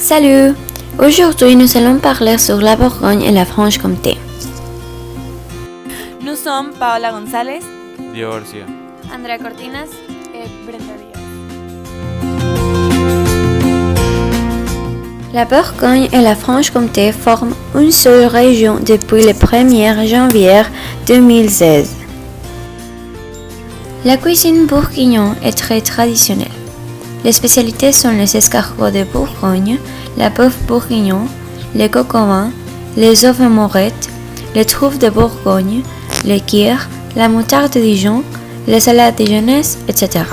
Salut! Aujourd'hui, nous allons parler sur la Bourgogne et la Franche-Comté. Nous sommes Paola González, Divorcio. Andrea Cortinas et Brenda Díaz. La Bourgogne et la Franche-Comté forment une seule région depuis le 1er janvier 2016. La cuisine bourguignonne est très traditionnelle. Les spécialités sont les escargots de Bourgogne, la bœuf bourguignon, les coq au vin, les œufs morettes, les truffes de Bourgogne, les kyrs, la moutarde de Dijon, les salades dijonaises, etc.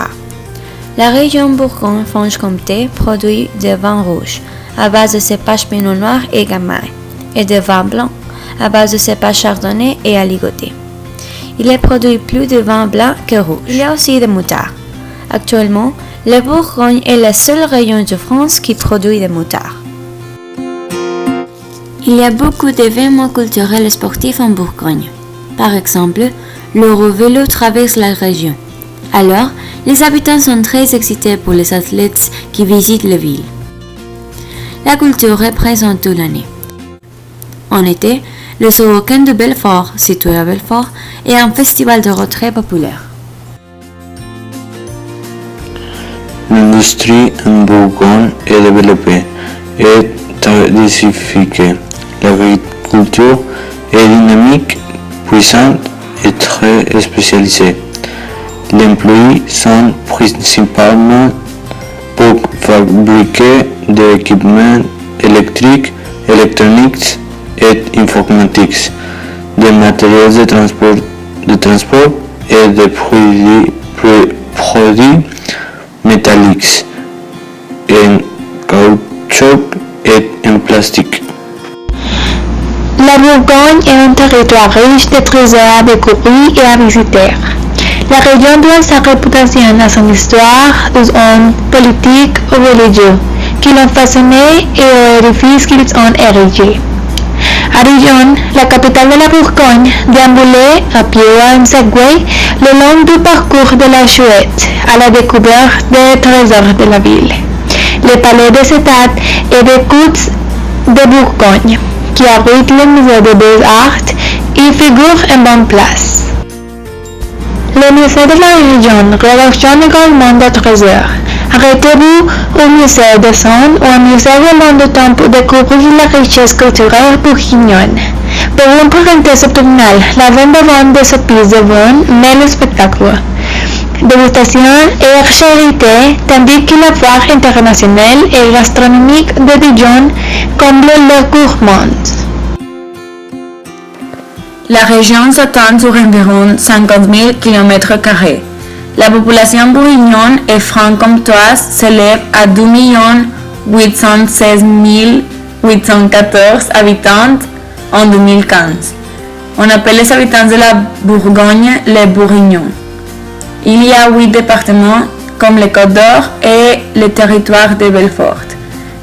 La région Bourgogne-Franche-Comté produit des vins rouges à base de cépages pinot noir et gamay, et des vins blancs à base de cépages chardonnay et aligoté. Il est produit plus de vin blanc que rouge. Il y a aussi des moutards. Actuellement, la Bourgogne est la seule région de France qui produit des moutards. Il y a beaucoup d'événements culturels et sportifs en Bourgogne. Par exemple, l'Eurovélo traverse la région. Alors, les habitants sont très excités pour les athlètes qui visitent la ville. La culture est présente toute l'année. En été, le Sorokin de Belfort, situé à Belfort, est un festival de rock très populaire. L'industrie en Bourgogne est développée et diversifiée. L'agriculture est dynamique, puissante et très spécialisée. Les employés sont principalement pour fabriquer des équipements électriques, électroniques et informatiques, des matériaux de transport et des produits métalliques, en caoutchouc et en plastique. La Bourgogne est un territoire riche de trésors à découvrir et à visiter. La région doit sa réputation à son histoire, aux hommes politiques ou religieux qui l'ont façonné et aux édifices qu'ils ont érigés. À Dijon, la capitale de la Bourgogne, déambulait à pied ou en segway le long du parcours de la Chouette à la découverte des trésors de la ville. Le palais des États et des Cours de Bourgogne, qui abrite le musée des Beaux-Arts, y figure en bonne place. Le musée de la région réceptionne également des trésors. Arrêtez-vous au musée de Sens ou au musée de le temps pour découvrir la richesse culturelle bourguignonne. Pour une parenthèse optimale, la vente de vin des épices de vin met le spectacle. Dégustation et archérité, tandis que la foire internationale et gastronomique de Dijon comble les gourmands. La région s'étend sur environ 50 000 km². La population bourguignonne et franc-comtoise s'élève à 2 816 814 habitants en 2015. On appelle les habitants de la Bourgogne les Bourguignons. Il y a 8 départements comme les Côtes d'Or et le territoire de Belfort.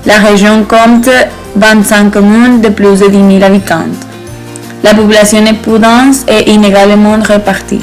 La région compte 25 communes de plus de 10 000 habitants. La population est peu dense et inégalement répartie.